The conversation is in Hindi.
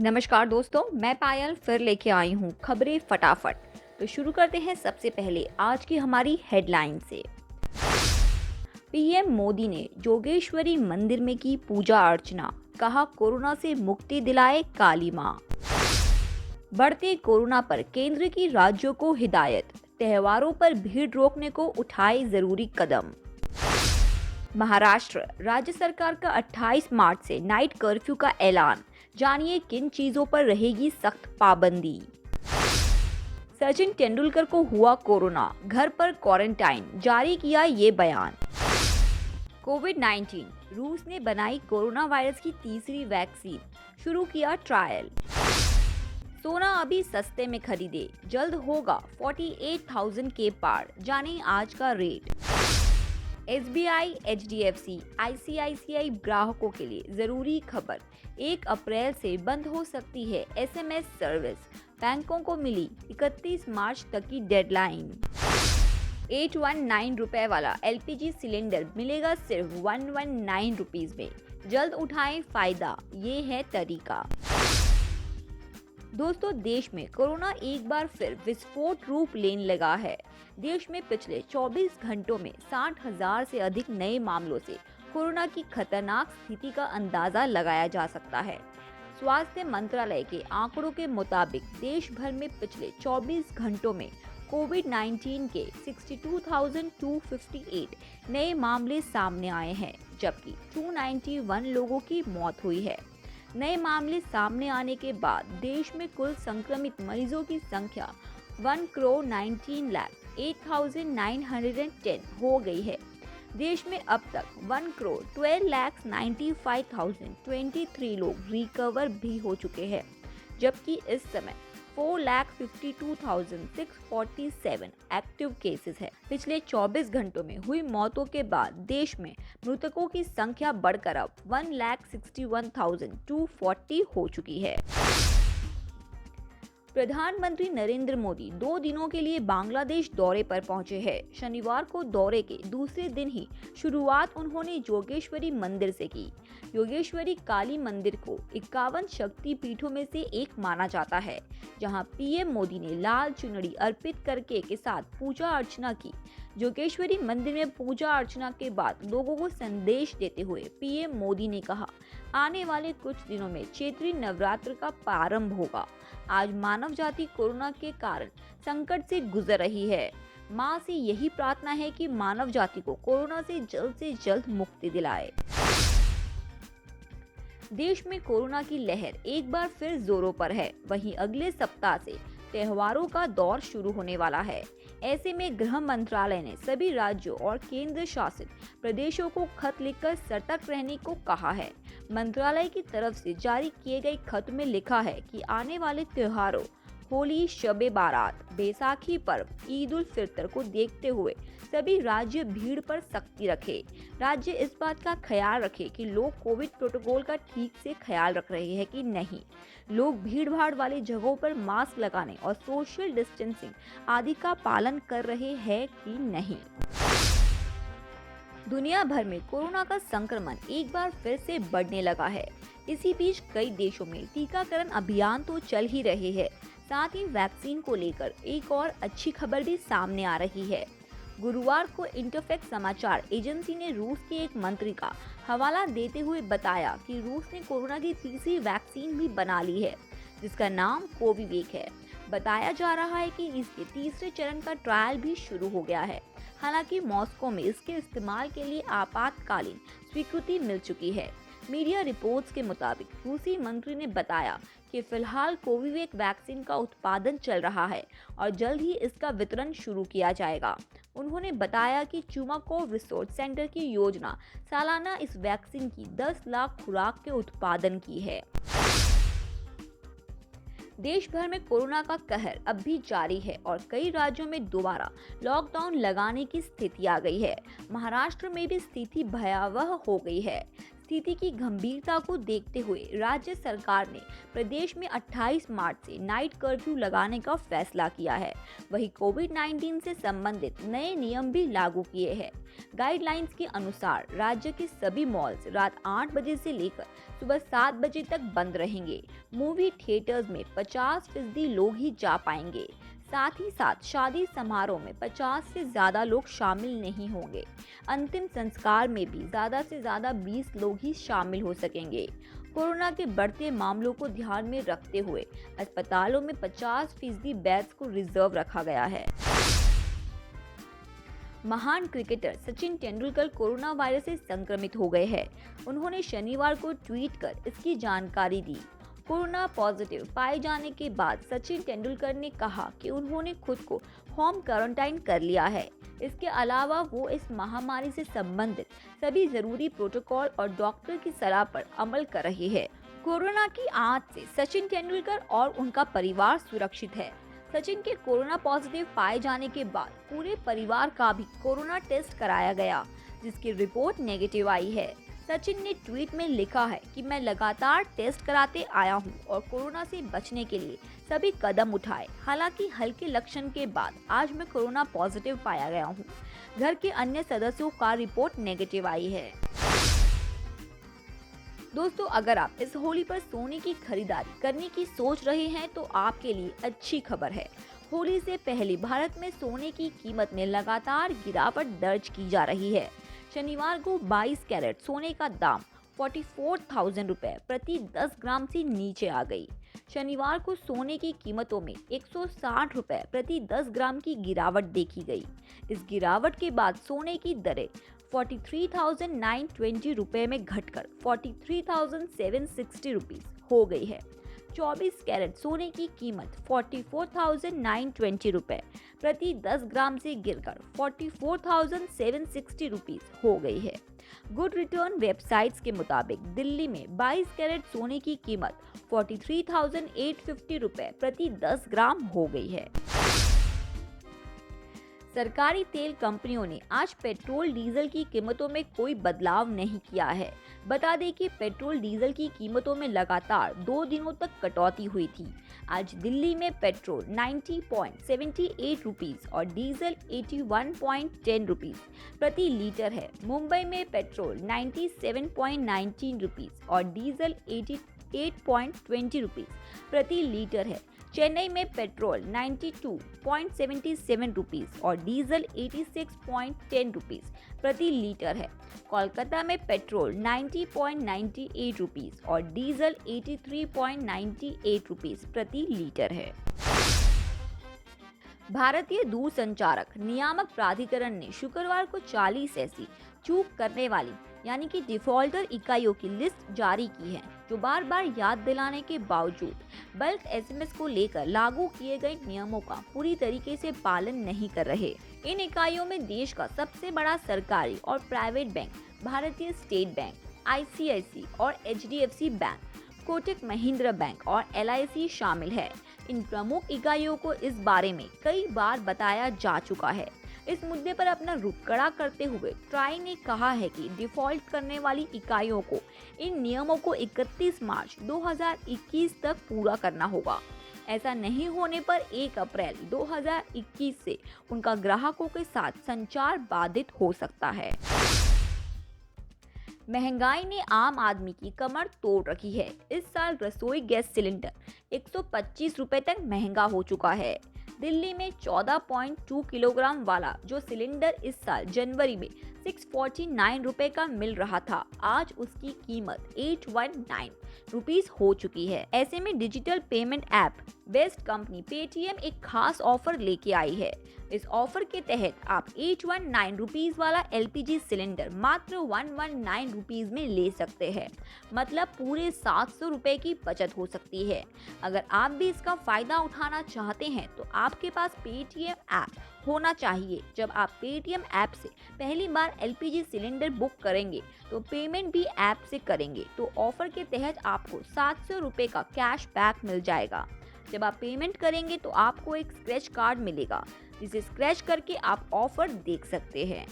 नमस्कार दोस्तों, मैं पायल फिर लेके आई हूँ खबरें फटाफट। तो शुरू करते हैं सबसे पहले आज की हमारी हेडलाइन से। पीएम मोदी ने जोगेश्वरी मंदिर में की पूजा अर्चना, कहा कोरोना से मुक्ति दिलाए काली मां। बढ़ते कोरोना पर केंद्र की राज्यों को हिदायत, त्योहारों पर भीड़ रोकने को उठाए जरूरी कदम। महाराष्ट्र राज्य सरकार का 28 मार्च से नाइट कर्फ्यू का ऐलान, जानिए किन चीजों पर रहेगी सख्त पाबंदी। सचिन तेंदुलकर को हुआ कोरोना, घर पर क्वारंटाइन, जारी किया ये बयान। कोविड-19, रूस ने बनाई कोरोना वायरस की तीसरी वैक्सीन, शुरू किया ट्रायल। सोना अभी सस्ते में खरीदे, जल्द होगा 48,000 के पार, जाने आज का रेट। एसबीआई, एचडीएफसी, आईसीआईसीआई ग्राहकों के लिए जरूरी खबर, 1 अप्रैल से बंद हो सकती है एसएमएस सर्विस, बैंकों को मिली 31 मार्च तक की डेडलाइन। 819 रुपए वाला एलपीजी सिलेंडर मिलेगा सिर्फ 119 रुपीज में, जल्द उठाएं फायदा, ये है तरीका। दोस्तों, देश में कोरोना एक बार फिर विस्फोट रूप लेने लगा है। देश में पिछले 24 घंटों में 60,000 से अधिक नए मामलों से कोरोना की खतरनाक स्थिति का अंदाजा लगाया जा सकता है। स्वास्थ्य मंत्रालय के आंकड़ों के मुताबिक देश भर में पिछले 24 घंटों में कोविड-19 के 62,258 नए मामले सामने आए हैं, जबकि 291 लोगों की मौत हुई है। नए मामले सामने आने के बाद देश में कुल संक्रमित मरीजों की संख्या 1,19,08,910 हो गई है। देश में अब तक 1,12,95,023 लोग रिकवर भी हो चुके हैं, जबकि इस समय 4,52,647 एक्टिव केसेस है। पिछले 24 घंटों में हुई मौतों के बाद देश में मृतकों की संख्या बढ़कर अब 1,61,240 हो चुकी है। प्रधानमंत्री नरेंद्र मोदी 2 दिनों के लिए बांग्लादेश दौरे पर पहुंचे हैं। शनिवार को दौरे के दूसरे दिन ही शुरुआत उन्होंने जोगेश्वरी मंदिर से की। योगेश्वरी काली मंदिर को 51 शक्ति पीठों में से एक माना जाता है, जहां पीएम मोदी ने लाल चुनरी अर्पित करके के साथ पूजा अर्चना की। जोगेश्वरी मंदिर में पूजा अर्चना के बाद लोगों को संदेश देते हुए पीएम मोदी ने कहा, आने वाले कुछ दिनों में चैत्री नवरात्र का प्रारंभ होगा। आज मानव जाति कोरोना के कारण संकट से गुजर रही है। मां से यही प्रार्थना है कि मानव जाति को कोरोना से जल्द मुक्ति दिलाए। देश में कोरोना की लहर एक बार फिर जोरों पर है। वहीं अगले सप्ताह से त्योहारों का दौर शुरू होने वाला है। ऐसे में गृह मंत्रालय ने सभी राज्यों और केंद्र शासित प्रदेशों को खत लिखकर सतर्क रहने को कहा है। मंत्रालय की तरफ से जारी किए गए खत में लिखा है कि आने वाले त्योहारों होली, शबे बारात, बैसाखी पर्व, ईद उल फितर को देखते हुए सभी राज्य भीड़ पर सख्ती रखे। राज्य इस बात का ख्याल रखे कि लोग कोविड प्रोटोकॉल का ठीक से ख्याल रख रहे हैं कि नहीं, लोग भीड़ भाड़ वाली जगहों पर मास्क लगाने और सोशल डिस्टेंसिंग आदि का पालन कर रहे हैं कि नहीं। दुनिया भर में कोरोना का संक्रमण एक बार फिर से बढ़ने लगा है। इसी बीच कई देशों में टीकाकरण अभियान तो चल ही रहे हैं, साथ ही वैक्सीन को लेकर एक और अच्छी खबर भी सामने आ रही है। गुरुवार को इंटरफैक्स समाचार एजेंसी ने रूस के एक मंत्री का हवाला देते हुए बताया कि रूस ने कोरोना की तीसरी वैक्सीन भी बना ली है, जिसका नाम कोविवेक है। बताया जा रहा है कि इसके तीसरे चरण का ट्रायल भी शुरू हो गया है। हालांकि मॉस्को में इसके इस्तेमाल के लिए आपातकालीन स्वीकृति मिल चुकी है। मीडिया रिपोर्ट्स के मुताबिक रूसी मंत्री ने बताया कि फिलहाल कोविवेक वैक्सीन का उत्पादन चल रहा है और जल्द ही इसका वितरण शुरू किया जाएगा। उन्होंने बताया कि चुमाकोव रिसोर्च सेंटर की योजना सालाना इस वैक्सीन की 10 लाख खुराक के उत्पादन की है। देश भर में कोरोना का कहर अब भी जारी है और कई राज्यों में दोबारा लॉकडाउन लगाने की स्थिति आ गई है। महाराष्ट्र में भी स्थिति भयावह हो गई है। स्थिति की गंभीरता को देखते हुए राज्य सरकार ने प्रदेश में 28 मार्च से नाइट कर्फ्यू लगाने का फैसला किया है। वहीं कोविड-19 से संबंधित नए नियम भी लागू किए हैं। गाइडलाइंस के अनुसार राज्य के सभी मॉल्स रात 8 बजे से लेकर सुबह 7 बजे तक बंद रहेंगे। मूवी थिएटर्स में 50% लोग ही जा पाएंगे। साथ ही साथ शादी समारोह में 50 से ज्यादा लोग शामिल नहीं होंगे। अंतिम संस्कार में भी ज्यादा से ज्यादा 20 लोग ही शामिल हो सकेंगे। कोरोना के बढ़ते मामलों को ध्यान में रखते हुए अस्पतालों में 50% बेड्स को रिजर्व रखा गया है। महान cricketer Sachin Tendulkar corona virus से संक्रमित हो गए हैं। उन्होंने शनिवार को ट्वीट कर इसकी जानकारी दी। कोरोना पॉजिटिव पाए जाने के बाद सचिन तेंदुलकर ने कहा कि उन्होंने खुद को होम क्वारंटाइन कर लिया है। इसके अलावा वो इस महामारी से संबंधित सभी जरूरी प्रोटोकॉल और डॉक्टर की सलाह पर अमल कर रहे हैं। कोरोना की आंच से सचिन तेंदुलकर और उनका परिवार सुरक्षित है। सचिन के कोरोना पॉजिटिव पाए जाने के बाद पूरे परिवार का भी कोरोना टेस्ट कराया गया, जिसकी रिपोर्ट नेगेटिव आई है। सचिन ने ट्वीट में लिखा है कि मैं लगातार टेस्ट कराते आया हूं और कोरोना से बचने के लिए सभी कदम उठाए। हालांकि हल्के लक्षण के बाद आज मैं कोरोना पॉजिटिव पाया गया हूं। घर के अन्य सदस्यों का रिपोर्ट नेगेटिव आई है। दोस्तों, अगर आप इस होली पर सोने की खरीदारी करने की सोच रहे हैं तो आपके लिए अच्छी खबर है। होली से पहले भारत में सोने की कीमत में लगातार गिरावट दर्ज की जा रही है। शनिवार को 22 कैरेट सोने का दाम 44,000 रुपए प्रति 10 ग्राम से नीचे आ गई। शनिवार को सोने की कीमतों में 160 रुपए प्रति 10 ग्राम की गिरावट देखी गई। इस गिरावट के बाद सोने की दरें 43,920 रुपए में घटकर 43,760 रुपीज हो गई है। 24 कैरेट सोने की कीमत 44,920 रुपए प्रति 10 ग्राम से गिरकर 44,760 रुपीज हो गई है। गुड रिटर्न वेबसाइट्स के मुताबिक दिल्ली में 22 कैरेट सोने की कीमत 43,850 रुपए प्रति 10 ग्राम हो गई है। सरकारी तेल कंपनियों ने आज पेट्रोल डीजल की कीमतों में कोई बदलाव नहीं किया है। बता दें कि पेट्रोल डीजल की कीमतों में लगातार 2 दिनों तक कटौती हुई थी। आज दिल्ली में पेट्रोल 90.78 रुपीस और डीजल 81.10 रुपीस प्रति लीटर है। मुंबई में पेट्रोल 97.19 रुपीस और डीजल 88.20 रुपीस प्रति लीटर है। चेन्नई में पेट्रोल 92.77 रुपीस और डीजल 86.10 रुपीस प्रति लीटर है। कोलकाता में पेट्रोल 90.98 रुपीस और डीजल 83.98 रुपीस प्रति लीटर है। भारतीय दूरसंचारक नियामक प्राधिकरण ने शुक्रवार को 40 ऐसी चूक करने वाली यानी कि डिफॉल्टर इकाइयों की लिस्ट जारी की है, जो बार बार याद दिलाने के बावजूद बल्क एसएमएस को लेकर लागू किए गए नियमों का पूरी तरीके से पालन नहीं कर रहे। इन इकाइयों में देश का सबसे बड़ा सरकारी और प्राइवेट बैंक भारतीय स्टेट बैंक, आईसीआईसी और HDFC bank, Kotak Mahindra bank और एलआईसी शामिल है। इन प्रमुख इकाइयों को इस बारे में कई बार बताया जा चुका है। इस मुद्दे पर अपना रुख कड़ा करते हुए ट्राई ने कहा है कि डिफॉल्ट करने वाली इकाइयों को इन नियमों को 31 मार्च 2021 तक पूरा करना होगा। ऐसा नहीं होने पर 1 अप्रैल 2021 से उनका ग्राहकों के साथ संचार बाधित हो सकता है। महंगाई ने आम आदमी की कमर तोड़ रखी है। इस साल रसोई गैस सिलेंडर 125 रुपए तक महंगा हो चुका है। दिल्ली में 14.2 किलोग्राम वाला जो सिलेंडर इस साल जनवरी में 649 रुपए का मिल रहा था, आज उसकी कीमत 819 रुपीस हो चुकी है। ऐसे में digital payment app best company Paytm एक खास ऑफर लेके आई है। इस ऑफर के तहत आप 819 रुपीस वाला एलपीजी सिलेंडर मात्र 119 रुपीस में ले सकते हैं। मतलब पूरे 700 रुपए की बचत हो सकती है। अगर आप भी इसका फायदा उठाना चाहते हैं तो आपके पास पेटीएम ऐप होना चाहिए। जब आप पेटीएम ऐप से पहली बार एलपीजी सिलेंडर बुक करेंगे तो पेमेंट भी ऐप से करेंगे तो ऑफर के तहत आपको 700 रुपए का कैश बैक मिल जाएगा। जब आप पेमेंट करेंगे तो आपको एक स्क्रैच कार्ड मिलेगा, जिसे स्क्रैच करके आप ऑफर देख सकते हैं।